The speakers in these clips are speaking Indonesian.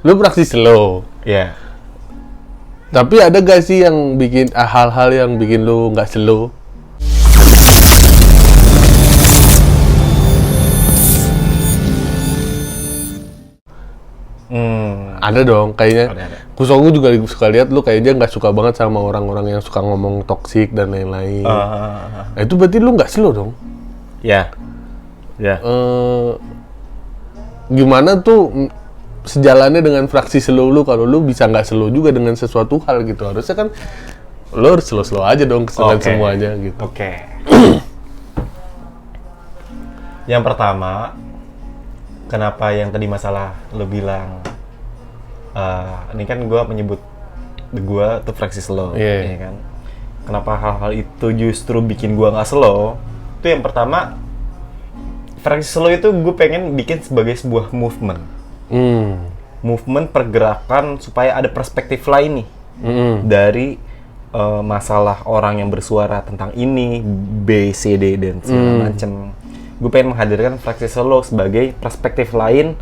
Lu fraksi slow. Iya. Tapi ada gak sih yang bikin hal-hal yang bikin lu nggak slow? Ada dong, kayaknya. Ada. Kusongu juga suka lihat lu kayaknya nggak suka banget sama orang-orang yang suka ngomong toksik dan lain-lain. Nah, itu berarti lu nggak slow dong? Ya. Gimana tuh sejalannya dengan fraksi slow lu kalau lu bisa nggak slow juga dengan sesuatu hal gitu? Harusnya kan lu harus slow-slow aja dong dengan semuanya gitu. Oke. Yang pertama, kenapa yang tadi masalah lu bilang ini kan gue menyebut gue tuh fraksi slow, ya kan? Kenapa hal-hal itu justru bikin gue nggak slow? Itu yang pertama, fraksi slow itu gue pengen bikin sebagai sebuah movement. Movement pergerakan supaya ada perspektif lain nih dari masalah orang yang bersuara tentang ini, B, C, D dan segala macam. Gue pengen menghadirkan fraksi slow sebagai perspektif lain.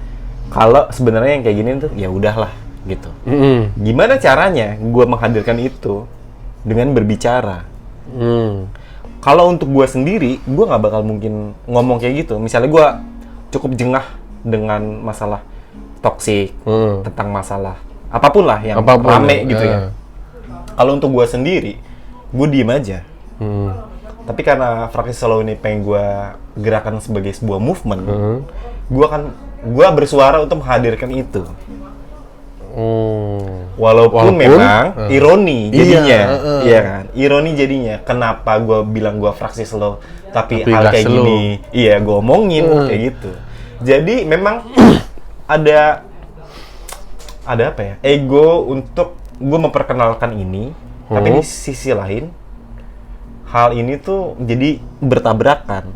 Kalau sebenarnya yang kayak gini tuh ya udahlah gitu. Gimana caranya gue menghadirkan itu dengan berbicara? Kalau untuk gue sendiri, gue nggak bakal mungkin ngomong kayak gitu. Misalnya gue cukup jengah dengan masalah toksik, tentang masalah apapun lah yang rame gitu ya. Kalau untuk gue sendiri, gue diem aja. Tapi karena fraksi slow ini pengen gue gerakan sebagai sebuah movement, gue bersuara untuk menghadirkan itu. Walaupun memang ironi jadinya, iya kan? Ironi jadinya. Kenapa gue bilang gue fraksi slow, tapi hal kayak slow gini, iya gue omongin kayak gitu. Jadi memang ada apa ya? Ego untuk gue memperkenalkan ini, tapi di sisi lain hal ini tuh jadi bertabrakan.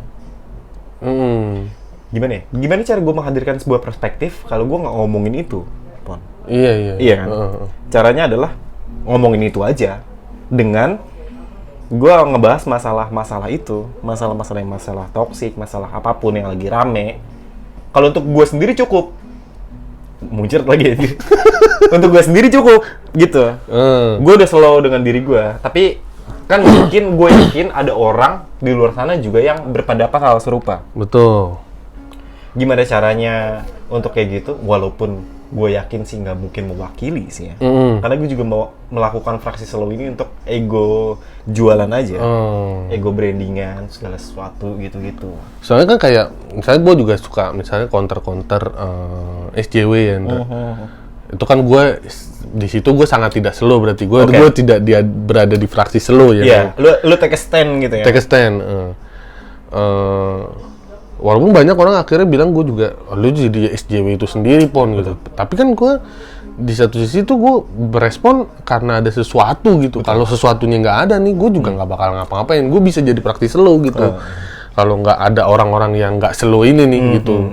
Gimana ya? Gimana cara gue menghadirkan sebuah perspektif kalau gue nggak ngomongin itu, Pon? Iya kan? Caranya adalah ngomongin itu aja dengan gue ngebahas masalah-masalah itu, masalah toksik, masalah apapun yang lagi rame. Kalau untuk gue sendiri cukup, muncul lagi aja. Untuk gue sendiri cukup, gitu. Gue udah slow dengan diri gue, tapi kan mungkin gue yakin ada orang di luar sana juga yang berpendapat hal serupa. Betul. Gimana caranya untuk kayak gitu? Walaupun gue yakin sih nggak mungkin mewakili sih ya. Karena gue juga mau melakukan fraksi slow ini untuk ego jualan aja. Ego brandingan, segala sesuatu gitu-gitu. Soalnya kan kayak, misalnya gue juga suka misalnya counter SJW ya. Itu kan gue, di situ gue sangat tidak slow berarti. Gue tidak berada di fraksi slow ya. Iya, lu take a stand gitu ya? Take a stand. Walaupun banyak orang akhirnya bilang gue juga, lu jadi SJW itu sendiri, Pon, gitu. Tapi kan gue, di satu sisi tuh gue berespon karena ada sesuatu gitu. Kalau sesuatunya nggak ada nih, gue juga nggak bakal ngapa-ngapain. Gue bisa jadi praktis slow gitu. Kalau nggak ada orang-orang yang nggak slow ini nih, gitu.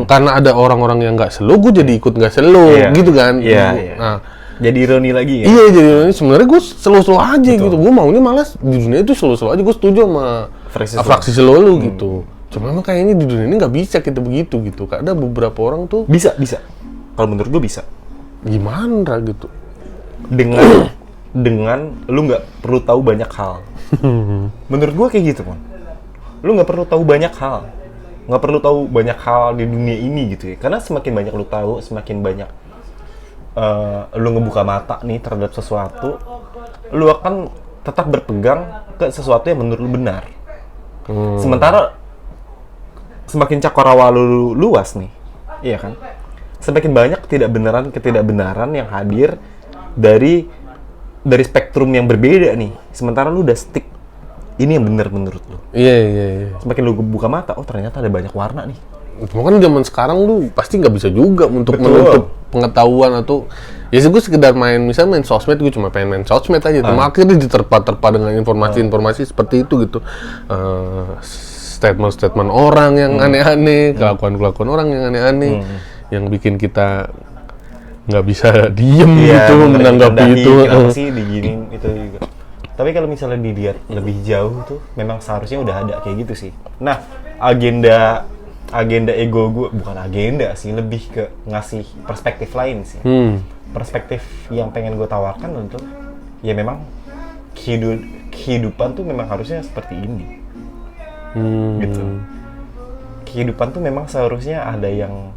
Karena ada orang-orang yang nggak slow, gue jadi ikut nggak slow, gitu kan. Nah, jadi ironi lagi ya? Iya, jadi ironi. Sebenarnya gue slow-slow aja gitu. Gue maunya malas di dunia itu slow-slow aja. Gue setuju sama fraksi slow lu gitu. Cuma memang kayaknya di dunia ini nggak bisa kita begitu gitu. Ada beberapa orang tuh bisa. Kalau menurut gue bisa. Gimana gitu? Dengan lu nggak perlu tahu banyak hal. Menurut gue kayak gitu, Mon. Lu nggak perlu tahu banyak hal. Nggak perlu tahu banyak hal di dunia ini gitu ya. Karena semakin banyak lu tahu, semakin banyak lu ngebuka mata nih terhadap sesuatu, lu akan tetap berpegang ke sesuatu yang menurut lu benar. Sementara semakin cakrawala lu luas nih, iya kan? Semakin banyak ketidakbenaran yang hadir dari spektrum yang berbeda nih. Sementara lu udah stick, ini yang benar menurut lu. Iya. Semakin lu buka mata, oh ternyata ada banyak warna nih. Cuma kan zaman sekarang lu pasti nggak bisa juga untuk menutup pengetahuan atau ya sih gue sekedar main sosmed, gue cuma pengen main sosmed aja. Cuma akhirnya diterpa dengan informasi-informasi seperti itu gitu. Statement orang yang aneh-aneh, kelakuan orang yang aneh-aneh, yang bikin kita nggak bisa diem gitu menanggapi itu. Kenapa sih diginin itu juga? Tapi kalau misalnya dilihat lebih jauh tuh, memang seharusnya udah ada kayak gitu sih. Nah, agenda agenda ego gue, bukan agenda sih, lebih ke ngasih perspektif lain sih. Perspektif yang pengen gue tawarkan untuk ya memang kehidupan tuh memang harusnya seperti ini. Gitu. Kehidupan tuh memang seharusnya ada yang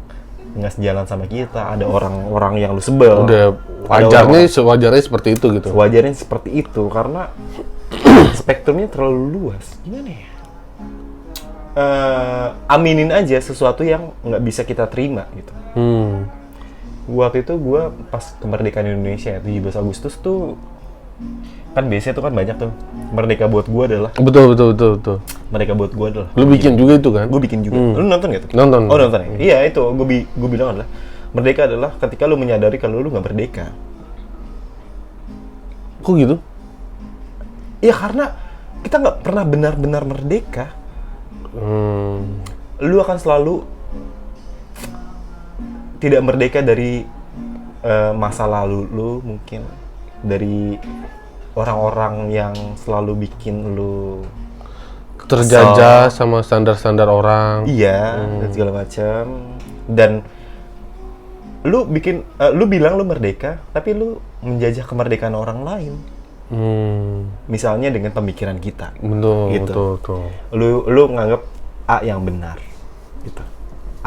nggak sejalan sama kita, ada orang-orang yang lu sebel. Udah wajarnya seperti itu gitu. Wajarnya seperti itu karena spektrumnya terlalu luas. Gimana ya? Aminin aja sesuatu yang nggak bisa kita terima gitu. Waktu itu gue pas kemerdekaan Indonesia 17 Agustus tuh kan biasanya tuh kan banyak tuh merdeka buat gue adalah betul. merdeka buat gue adalah Lu bikin juga itu kan? gue bikin juga. Lu nonton gak tuh? Nonton. Oh nonton ya? Iya itu gue bilang adalah merdeka adalah ketika lu menyadari kalau lu nggak merdeka. Kok gitu? Iya karena kita nggak pernah benar-benar merdeka. Lu akan selalu tidak merdeka dari masa lalu lu, mungkin dari orang-orang yang selalu bikin lu terjajah sama standar-standar orang. Iya, dan segala macam. Dan lu bilang lu merdeka, tapi lu menjajah kemerdekaan orang lain. Misalnya dengan pemikiran kita. Betul. Lu nganggap A yang benar, gitu.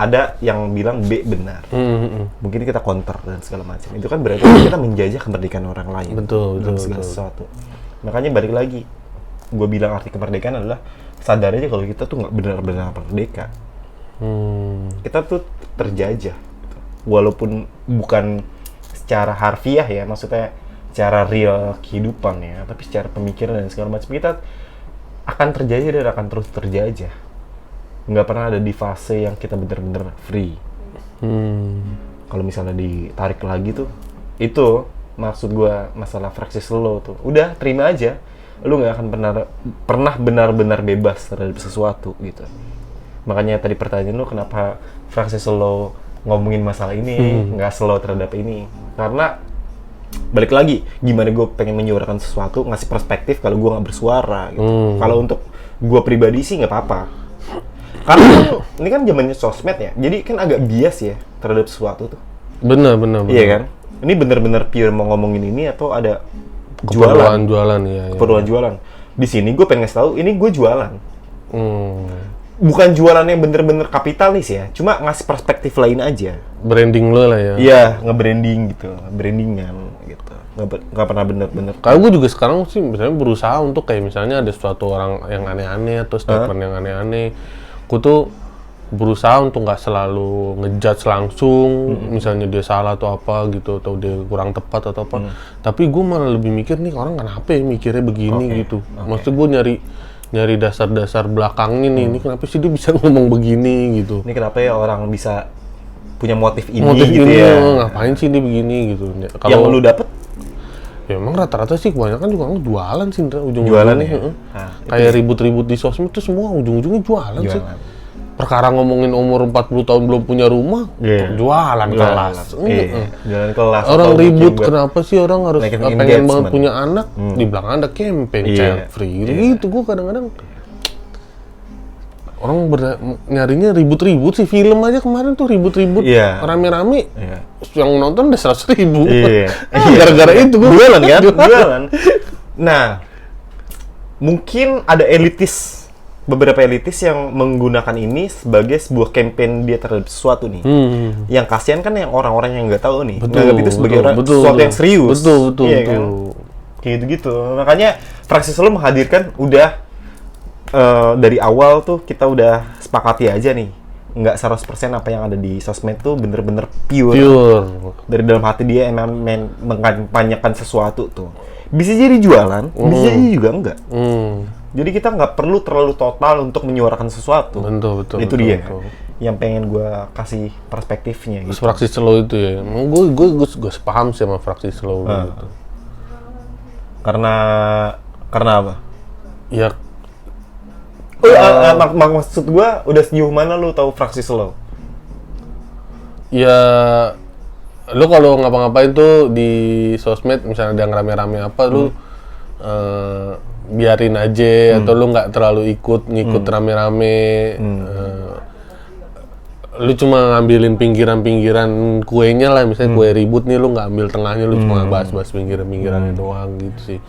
Ada yang bilang B benar. Mungkin kita counter dan segala macam. Itu kan berarti kita menjajah kemerdekaan orang lain. Betul. Segala sesuatu. Makanya balik lagi, gue bilang arti kemerdekaan adalah sadar aja kalau kita tuh nggak benar-benar merdeka. Kita tuh terjajah, walaupun bukan secara harfiah ya, maksudnya secara real kehidupan ya, tapi secara pemikiran dan segala macam kita akan terjajah dan akan terus terjajah. Nggak pernah ada di fase yang kita benar-benar free. Kalau misalnya ditarik lagi tuh, itu maksud gue masalah fraksi slow tuh. Udah terima aja, lu nggak akan pernah benar-benar bebas terhadap sesuatu gitu. Makanya tadi pertanyaan lu kenapa fraksi slow ngomongin masalah ini, nggak slow terhadap ini? Karena balik lagi, gimana gue pengen menyuarakan sesuatu, ngasih perspektif kalau gue nggak bersuara gitu. Kalau untuk gue pribadi sih nggak apa-apa. Karena ini kan zamannya sosmed ya, jadi kan agak bias ya terhadap sesuatu tuh. Benar. Iya kan? Ini benar-benar pure mau ngomongin ini atau ada jualan ya. Keperluan jualan. Di sini gue pengen ngasih tahu, ini gue jualan. Bukan jualan yang bener-bener kapitalis ya, cuma ngasih perspektif lain aja. Branding lo lah ya. Iya, nge-branding gitu, brandingan gitu. Nggak pernah bener-bener. Kalau gue juga sekarang sih misalnya berusaha untuk kayak misalnya ada suatu orang yang aneh-aneh atau statement yang aneh-aneh, gue tuh berusaha untuk nggak selalu ngejudge langsung, misalnya dia salah atau apa gitu, atau dia kurang tepat atau apa. Tapi gue malah lebih mikir nih orang kenapa ya mikirnya begini gitu. Maksud gue nyari dasar-dasar belakangnya nih, ini kenapa sih dia bisa ngomong begini gitu. Ini kenapa ya orang bisa punya motif ini gitu ini, ya. Ngapain sih dia begini gitu. Kalau yang lu dapet? Ya emang rata-rata sih kebanyakan juga jualan sih, ujung-ujungnya. Jualan ya? Kayak ribut-ribut di sosmed tuh semua ujung-ujungnya jualan sih. Perkara ngomongin umur 40 tahun belum punya rumah, jualan kelas. Jualan kelas. Orang ribut kenapa sih orang harus pengen banget punya anak, di belakang ada campaign child free gitu. Gue kadang-kadang orang nyarinya ribut-ribut sih. Film aja kemarin tuh ribut-ribut rame-rame, yang nonton udah 100.000. Gara-gara itu gue jualan kan? Jualan. Nah, mungkin ada beberapa elitis yang menggunakan ini sebagai sebuah campaign dia terhadap sesuatu nih. Yang kasihan kan yang orang-orang yang nggak tahu nih, nganggap itu sebagai sesuatu yang serius. Betul. Kan? Kayak gitu. Makanya fraksi selalu menghadirkan dari awal tuh kita udah sepakati aja nih, nggak 100% apa yang ada di sosmed tuh bener-bener pure. Dari dalam hati dia emang mengkampanyekan sesuatu tuh. Bisa jadi jualan, bisa jadi juga enggak. Jadi kita nggak perlu terlalu total untuk menyuarakan sesuatu. Betul. Itu dia yang pengen gue kasih perspektifnya gitu. Fraksi slow itu ya, gue sepaham sih sama fraksi slow gitu. Karena apa? Ya maksud gue udah sejauh mana lu tahu fraksi slow? Ya lu kalau ngapa-ngapain tuh di sosmed misalnya ada yang rame-rame apa lu biarin aja atau lu nggak terlalu ngikut rame-rame. lu cuma ngambilin pinggiran-pinggiran kuenya lah, misalnya kue ribut nih lu nggak ambil tengahnya, lu cuma bahas-bahas pinggiran-pinggirannya doang gitu sih.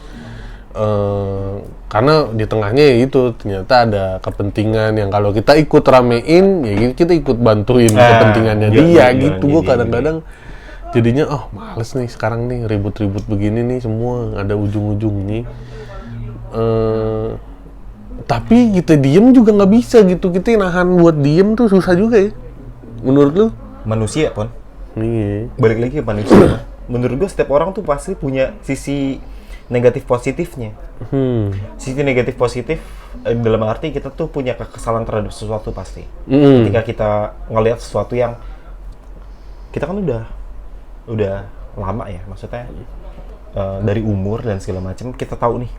Karena di tengahnya ya itu ternyata ada kepentingan yang kalau kita ikut ramein ya kita ikut bantuin kepentingannya dia gitu. Gue kadang-kadang jadinya males nih sekarang nih ribut-ribut begini nih semua ada ujung-ujung nih. Tapi kita diem juga nggak bisa gitu, kita nahan buat diem tuh susah juga ya. Menurut lu? Manusia Pon. Iya. Balik lagi ke manusia. Menurut gue setiap orang tuh pasti punya sisi negatif positifnya. Sisi negatif positif dalam arti kita tuh punya kekesalan terhadap sesuatu pasti. Ketika kita ngelihat sesuatu yang kita kan udah lama ya, maksudnya dari umur dan segala macam kita tahu nih.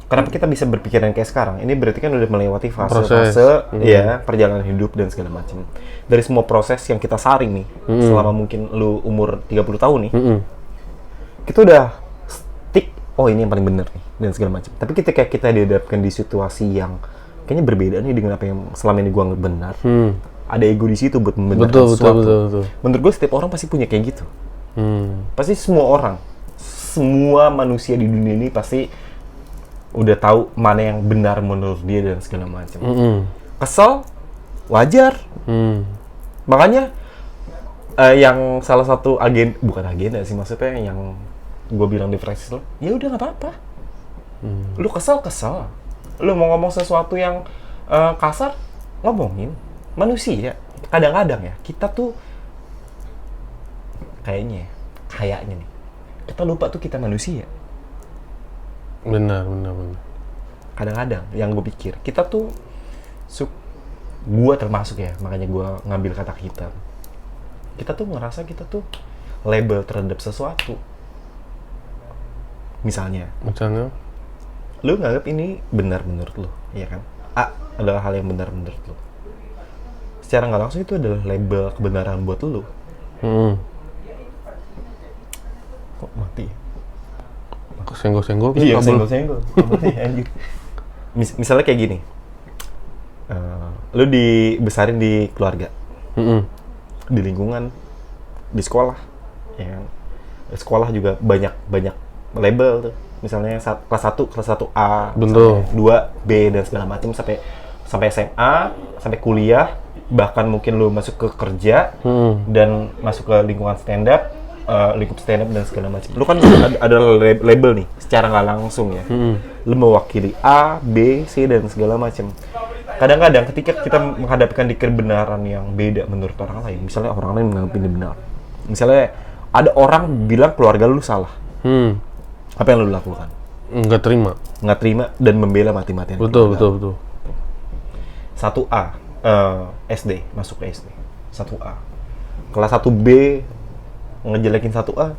Kenapa kita bisa berpikiran kayak sekarang? Ini berarti kan udah melewati fase-fase ya perjalanan hidup dan segala macam. Dari semua proses yang kita saring nih, selama mungkin lu umur 30 tahun nih, kita udah stick, ini yang paling benar nih dan segala macam. Tapi ketika kita dihadapkan di situasi yang kayaknya berbeda nih dengan apa yang selama ini gua anggap benar, ada ego di situ buat membenarkan sesuatu. Betul. Menurut gua setiap orang pasti punya kayak gitu. Pasti semua orang, semua manusia di dunia ini pasti udah tahu mana yang benar menurut dia dan segala macam. Kesel, wajar. Makanya yang salah satu bukan agenda sih, maksudnya yang gue bilang di Francis lo, ya udah nggak apa-apa. Lu kesel, lu mau ngomong sesuatu yang kasar, ngomongin. Manusia, kadang-kadang ya kita tuh kayaknya nih kita lupa tuh kita manusia. Benar. Kadang-kadang yang gue pikir kita tuh gue termasuk ya, makanya gue ngambil kata kita tuh ngerasa kita tuh label terhadap sesuatu. Misalnya lu nganggap ini benar menurut lu, iya kan? A adalah hal yang benar menurut lu. Secara nggak langsung itu adalah label kebenaran buat lu. Kok mati? Senggol-senggol. Iya, senggol-senggol. Misalnya kayak gini, lu dibesarin di keluarga, di lingkungan, di sekolah, ya kan? Sekolah juga banyak label tuh. Misalnya kelas 1 A, betul. 2 B dan segala macam sampai SMA, sampai kuliah, bahkan mungkin lu masuk ke kerja dan masuk ke lingkungan lingkup stand up dan segala macam. Lu kan ada label nih secara nggak langsung ya. Lu mewakili A, B, C dan segala macam. Kadang-kadang ketika kita menghadapkan di kebenaran yang beda menurut orang lain, misalnya orang lain menganggap ini benar. Misalnya ada orang bilang keluarga lu salah. Apa yang lu lakukan? Nggak terima dan membela mati-matian. Betul. 1A SD, masuk ke SD. 1A. Kelas 1B ngejelekin 1A,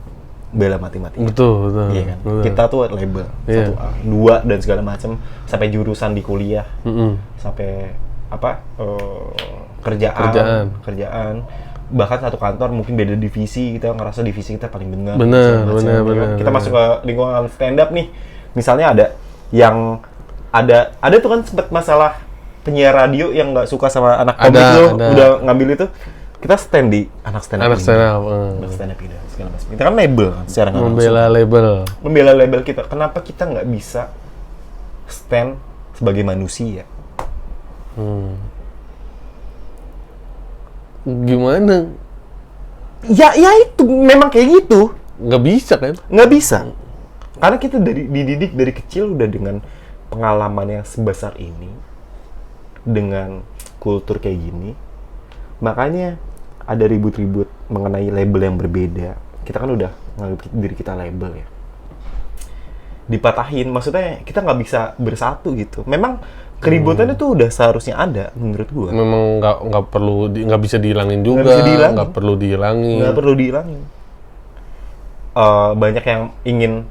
bela mati-mati. Betul. Iya kan? Betul. Kita tuh label 1A, 2 dan segala macam sampai jurusan di kuliah. Sampai kerjaan. Bahkan satu kantor mungkin beda divisi, kita ngerasa divisi kita paling benar. Benar. Kita masuk ke lingkungan stand up nih. Misalnya ada tuh kan sempat masalah penyiar radio yang nggak suka sama anak komik lo, udah ngambil itu. Kita stand di anak stand up ini segala macam. Kita kan label kan secara nggak langsung. Membela label kita. Kenapa kita nggak bisa stand sebagai manusia? Gimana? Ya itu memang kayak gitu. Nggak bisa kan? Nggak bisa. Karena kita dididik dari kecil udah dengan pengalaman yang sebesar ini, dengan kultur kayak gini. Makanya ada ribut-ribut mengenai label yang berbeda. Kita kan udah nganggap diri kita label ya. Dipatahin, maksudnya kita nggak bisa bersatu gitu. Memang keributan itu udah seharusnya ada menurut gua. Memang nggak bisa dihilangin juga. Nggak perlu dihilangin. Banyak yang ingin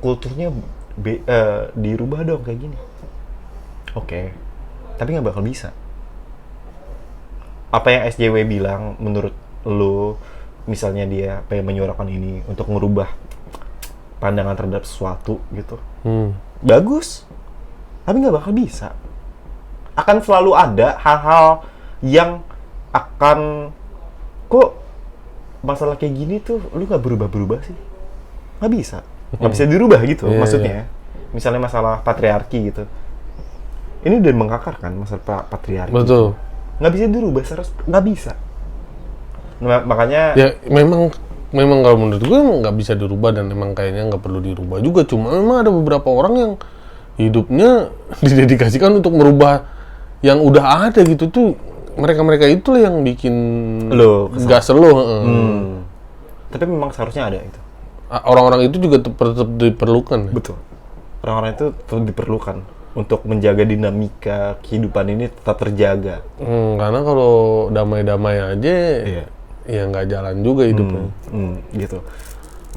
kulturnya dirubah dong kayak gini. Oke. Tapi nggak bakal bisa. Apa yang SJW bilang menurut lo, misalnya dia pengen menyuarakan ini untuk merubah pandangan terhadap sesuatu gitu, bagus, tapi nggak bakal bisa. Akan selalu ada hal-hal yang akan kok masalah kayak gini tuh lu nggak berubah-berubah sih? Nggak bisa dirubah gitu maksudnya. Misalnya masalah patriarki gitu, ini udah mengakar kan masalah patriarki. Betul. Nggak bisa dirubah, nggak bisa. Makanya ya memang kalau menurut gue nggak bisa dirubah dan memang kayaknya nggak perlu dirubah juga. Cuma memang ada beberapa orang yang hidupnya didedikasikan untuk merubah yang udah ada gitu tuh. Mereka itulah yang bikin nggak slow. Tapi memang seharusnya ada itu. Orang-orang itu juga tetap diperlukan. Betul. Orang-orang itu tetap diperlukan untuk menjaga dinamika kehidupan ini tetap terjaga. Karena kalau damai-damai aja, ya nggak jalan juga hidupnya. Gitu.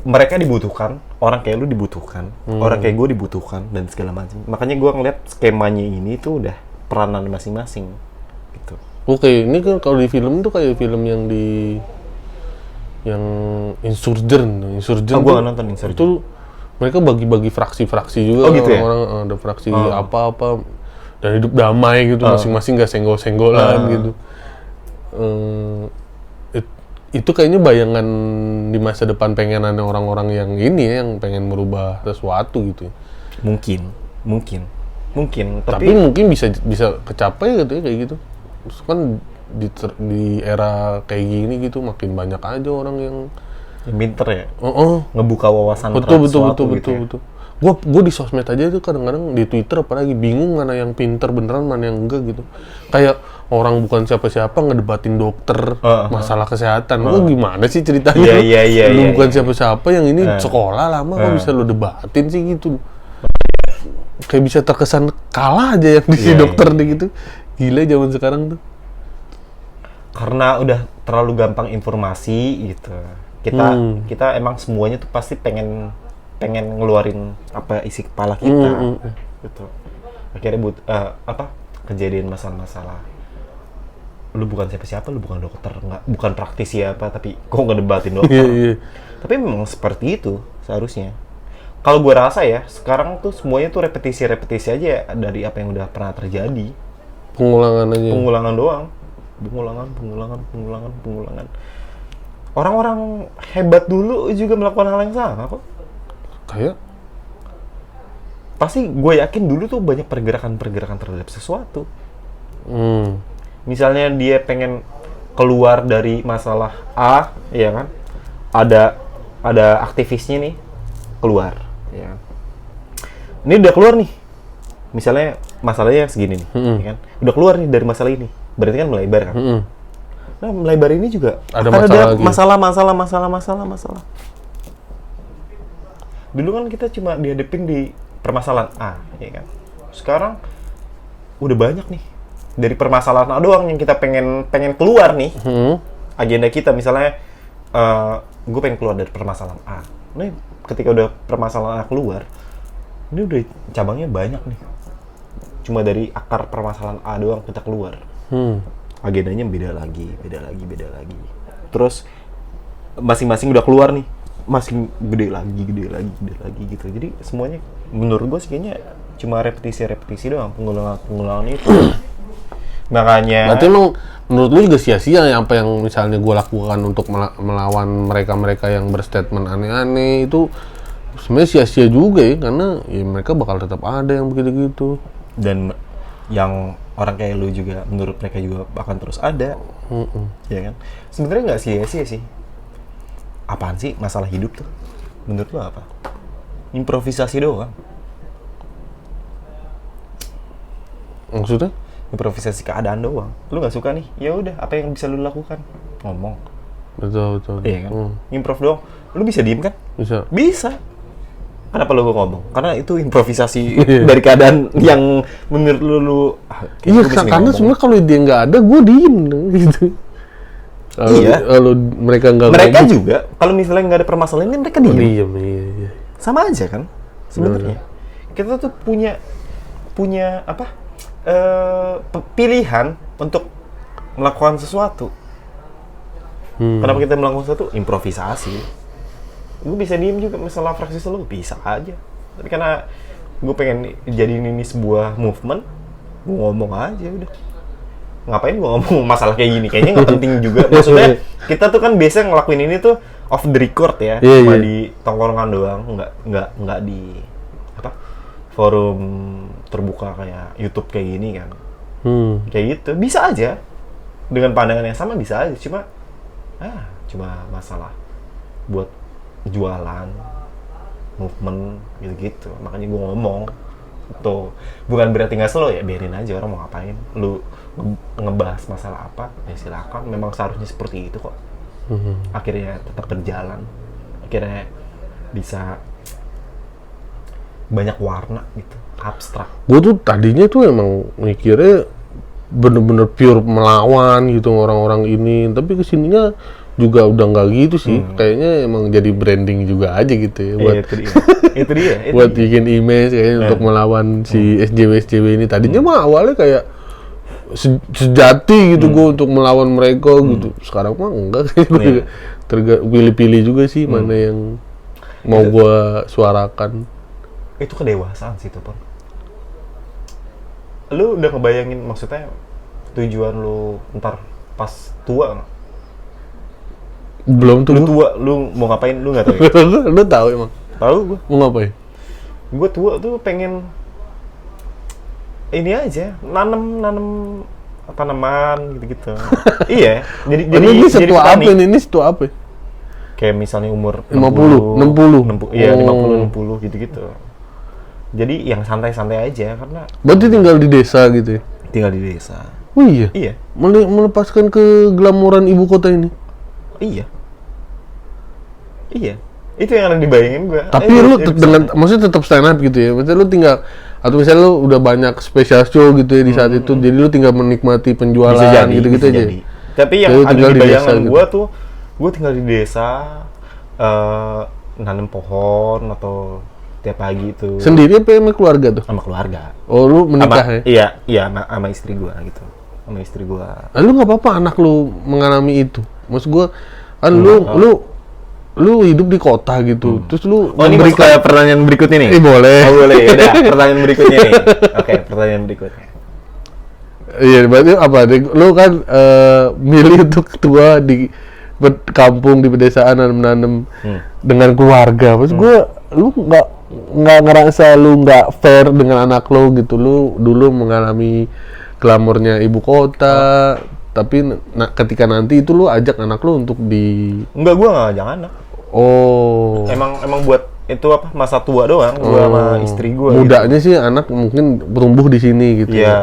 Mereka dibutuhkan, orang kayak lu dibutuhkan, orang kayak gue dibutuhkan dan segala macam. Makanya gue ngeliat skemanya ini tuh udah peranan masing-masing. Gitu. Oke, ini kan kalau di film tuh kayak film yang Insurgent. Gue nggak nonton Insurgent. Itu mereka bagi-bagi fraksi-fraksi juga. Gitu ya? Orang ada fraksi apa-apa dan hidup damai gitu, masing-masing nggak senggol-senggolan gitu. Itu kayaknya bayangan di masa depan pengenannya orang-orang yang ini ya, yang pengen merubah sesuatu gitu. Mungkin. Tapi mungkin bisa kecapai gitu ya kayak gitu. Terus kan di era kayak gini gitu makin banyak aja orang yang pinter ya. Ngebuka wawasan betul. Gue di sosmed aja tuh kadang-kadang di Twitter apalagi bingung mana yang pinter beneran mana yang enggak gitu. Kayak orang bukan siapa-siapa ngedebatin dokter masalah kesehatan. Gue gimana sih ceritanya? Lu bukan siapa-siapa yang ini sekolah lama kok bisa lu debatin sih gitu. Kayak bisa terkesan kalah aja yang di dokter deh gitu. Gila zaman sekarang tuh. Karena udah terlalu gampang informasi gitu. Kita emang semuanya tuh pasti pengen ngeluarin apa isi kepala kita. Gitu. Akhirnya kejadian masalah. Lu bukan siapa-siapa, lu bukan dokter, bukan praktisi apa, tapi kok ngedebatin dokter. Tapi memang seperti itu seharusnya. Kalau gue rasa ya, sekarang tuh semuanya tuh repetisi aja dari apa yang udah pernah terjadi. Pengulangan aja. Pengulangan doang. Pengulangan. Orang-orang hebat dulu juga melakukan hal yang sama kok. Kayak? Pasti gue yakin dulu tuh banyak pergerakan terhadap sesuatu. Misalnya dia pengen keluar dari masalah A, ya kan? Ada aktivisnya nih keluar, ya kan? Ini udah keluar nih. Misalnya masalahnya segini nih, ya kan? Udah keluar nih dari masalah ini. Berarti kan melebar kan? Nah, melebar ini juga ada masalah. Dulu kan kita cuma dihadapin di permasalahan A, ya kan? Sekarang udah banyak nih. Dari permasalahan A doang yang kita pengen keluar nih. Agenda kita misalnya gue pengen keluar dari permasalahan A. Nah, ketika udah permasalahan A keluar, ini udah cabangnya banyak nih. Cuma dari akar permasalahan A doang kita keluar. Agendanya beda lagi. Terus masing-masing udah keluar nih, masih gede lagi gitu. Jadi semuanya menurut gue sih kayaknya cuma repetisi doang, pengulangan itu. Makanya berarti emang menurut lu juga sia-sia ya apa yang misalnya gue lakukan untuk melawan mereka yang berstatement aneh-aneh itu sebenarnya sia-sia juga ya, karena ya mereka bakal tetap ada yang begitu-gitu. Dan yang orang kayak lu juga menurut mereka juga akan terus ada. Ya kan? Sebenarnya nggak sia-sia sih. Apaan sih masalah hidup tuh? Menurut lu apa? Improvisasi doang. Maksudnya? Improvisasi keadaan doang. Lu nggak suka nih? Ya udah, apa yang bisa lu lakukan? Ngomong. Betul. Iya kan? Improv doang. Lu bisa diem kan? Bisa. Kenapa lu ngomong? Karena itu improvisasi dari keadaan yang menurut lu iya, karena sebenarnya kalau dia nggak ada, gue diem gitu. Kalau mereka nggak ngomong juga, kalau misalnya nggak ada permasalahan ini mereka diem. Iya. Sama aja kan sebenarnya. Kita tuh punya pilihan untuk melakukan sesuatu. Kenapa kita melakukan sesuatu? Improvisasi. Gue bisa diem juga masalah fraksi selalu bisa aja. Tapi karena gue pengen jadiin ini sebuah movement, gue ngomong aja udah. ngapain gue ngomong masalah kayak gini, kayaknya nggak penting juga. Maksudnya kita tuh kan biasa ngelakuin ini tuh off the record ya, cuma di tongkrongan doang, nggak di apa forum terbuka kayak YouTube kayak gini kan. Kayak gitu bisa aja dengan pandangan yang sama, bisa aja, cuma masalah buat jualan movement gitu-gitu, makanya gue ngomong tuh. Bukan berarti nggak slow ya, biarin aja orang mau ngapain, lu ngebahas masalah apa ya silakan, memang seharusnya seperti itu kok. Akhirnya tetap berjalan, akhirnya bisa banyak warna gitu, abstrak. Gue tuh tadinya tuh emang mikirnya bener-bener pure melawan gitu orang-orang ini, tapi kesininya juga udah nggak gitu sih. Kayaknya emang jadi branding juga aja gitu ya buat itu dia buat bikin image kayaknya untuk melawan si SJW ini. Tadinya mah awalnya kayak sejati gitu gue untuk melawan mereka gitu. Sekarang mah enggak sih. Pilih-pilih juga sih mana yang mau gue suarakan. Itu kedewasaan sih tuh, Pak. Lu udah ngebayangin maksudnya tujuan lu ntar pas tua nggak? Belum tuh. Lu tua, lu mau ngapain? Lu nggak tahu ya? Lu tahu emang? Tahu gue. Mau ngapain? Gue tua tuh pengen ini aja, nanam tanaman gitu-gitu. Iya, jadi setua apa ini? Ini setua apa? Kayak misalnya umur 60. Iya, 50 60 gitu-gitu. Jadi yang santai-santai aja karena berarti tinggal di desa gitu ya? Tinggal di desa. Oh iya? Iya. Melepaskan keglamoran ibu kota ini? Iya. Itu yang ada dibayangin gue. Tapi lu maksudnya tetap stand up gitu ya? Maksudnya lu tinggal, atau misalnya lu udah banyak special show gitu ya di saat itu, jadi lu tinggal menikmati penjualan gitu-gitu aja? Jadi. Tapi yang ada di bayangan gue tuh, gue tinggal di desa, nanam pohon atau tiap pagi itu. Sendiri apa sama keluarga tuh? Sama keluarga. Oh, lu menikah ya? Iya, sama istri gue gitu. Sama istri gue. Lu nggak apa-apa anak lu mengalami itu? Maksud gue, kan lu hidup di kota gitu, terus lu ini masuk ke pertanyaan berikutnya nih? Boleh. Oh boleh, udah. Pertanyaan berikutnya nih. Oke, pertanyaan berikutnya. Iya, berarti apa? Lu kan milih untuk tua di kampung, di pedesaan, nanam dengan keluarga. Maksud gue, lu nggak ngerasa lu nggak fair dengan anak lu gitu. Lu dulu mengalami glamornya ibu kota, tapi ketika nanti itu lu ajak anak lu untuk Enggak, gua nggak ajak anak. Oh. Emang buat itu apa, masa tua doang, gua sama istri gua. Mudanya gitu. Sih anak mungkin tumbuh di sini gitu. Iya.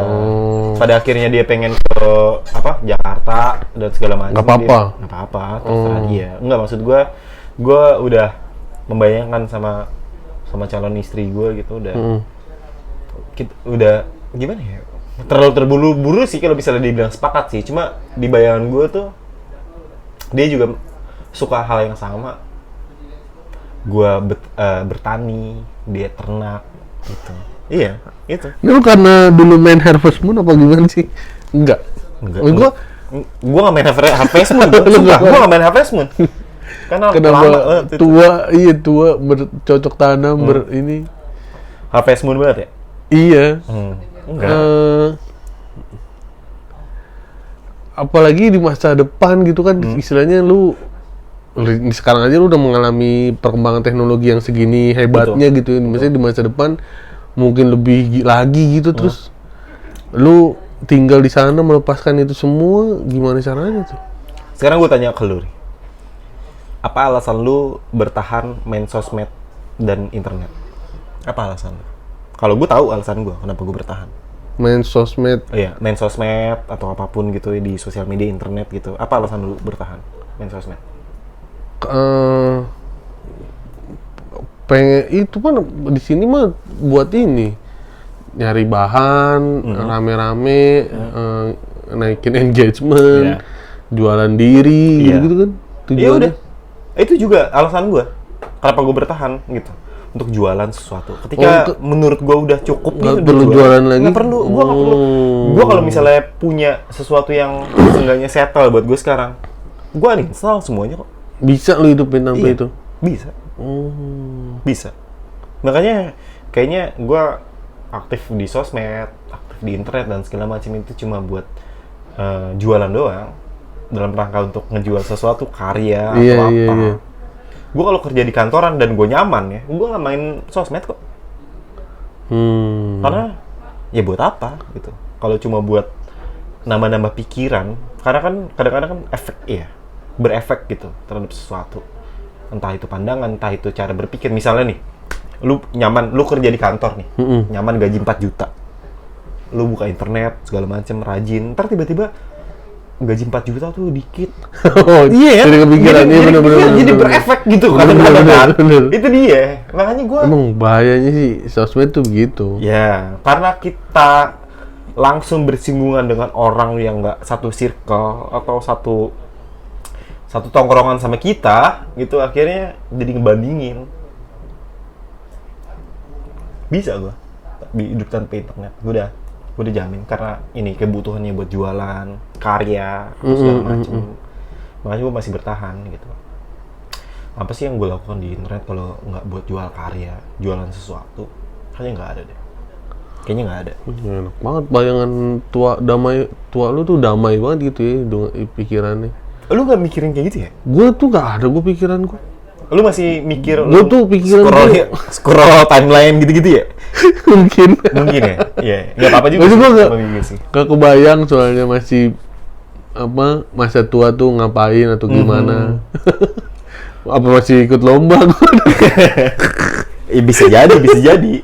Pada akhirnya dia pengen ke Jakarta dan segala macam. Nggak apa-apa. Nggak apa-apa, terserah dia. Enggak, maksud gua udah membayangkan sama calon istri gua gitu, udah gimana ya? Terlalu terburu-buru sih kalau bisa dibilang sepakat sih. Cuma di bayangan gue tuh dia juga suka hal yang sama. Gue bertani, dia ternak gitu. Iya, itu. Ini lu karena dulu main Harvest Moon apa gimana sih? Enggak. Gue nggak main Harvest Moon. Gue nggak main Harvest Moon. Karena kenapa tua bercocok tanam ini Harvest Moon banget ya? Iya. Enggak. Apalagi di masa depan gitu kan, istilahnya lu sekarang aja lu udah mengalami perkembangan teknologi yang segini hebatnya. Betul. Gitu. Misalnya di masa depan mungkin lebih lagi gitu, terus lu tinggal di sana melepaskan itu semua, gimana caranya tuh? Sekarang gue tanya ke lu, apa alasan lu bertahan main sosmed dan internet? Apa alasan lu? Kalau gue tahu alasan gue kenapa gue bertahan. Main sosmed? Iya, main sosmed atau apapun gitu di sosial media, internet gitu. Apa alasan lu bertahan main sosmed? Pengen itu kan di sini mah buat ini nyari bahan, rame-rame, naikin engagement, jualan diri, gitu kan tujuannya. Iya udah, itu juga alasan gue kenapa gue bertahan gitu, untuk jualan sesuatu. Ketika menurut gue udah cukup nih, udah perlu jualan lagi. Nggak perlu, gue nggak perlu. Gue kalau misalnya punya sesuatu yang seenggaknya settle buat gue sekarang, gue uninstall semuanya kok. Bisa lo hidupin tanpa itu? Bisa. Bisa. Makanya kayaknya gue aktif di sosmed, aktif di internet dan segala macam itu cuma buat jualan doang dalam rangka untuk ngejual sesuatu karya Iya, atau apa. iya, iya. Gue kalau kerja di kantoran dan gue nyaman ya, gue nggak main sosmed kok. Karena ya buat apa gitu? Kalau cuma buat nambah-nambah pikiran, karena kan kadang-kadang kan berefek gitu terhadap sesuatu. Entah itu pandangan, entah itu cara berpikir. Misalnya nih, lu nyaman, lu kerja di kantor nih, nyaman gaji 4 juta. Lu buka internet, segala macem, rajin, ntar tiba-tiba gaji 4 juta tuh dikit. Oh, Iya, jadi kepikiran, iya bener-bener. Jadi berefek gitu kadang-kadang kan. Itu dia. Makanya gue emang bahayanya sih sosmed tuh begitu. ya, karena kita langsung bersinggungan dengan orang yang nggak satu circle atau satu tongkrongan sama kita, gitu akhirnya jadi ngebandingin. Bisa gue hidup tanpa internet, gue udah jamin karena ini kebutuhannya buat jualan, karya, segala macam. Makanya gue masih bertahan gitu. Apa sih yang gue lakukan di internet kalau nggak buat jual karya, jualan sesuatu? Kayaknya nggak ada deh. Kayaknya nggak ada. Enak banget bayangan tua lu tuh damai banget gitu ya dengan pikirannya. Lu nggak mikirin kayak gitu ya? Gue tuh gak ada gue pikiran gue. Lu masih mikir Gue tuh pikiran scroll timeline gitu-gitu ya? mungkin Ya? Iya, nggak apa-apa juga Maksud sih. gua Apa juga sih. gak kebayang soalnya masih apa masa tua tuh ngapain atau gimana. Apa masih ikut lomba gue? Bisa jadi.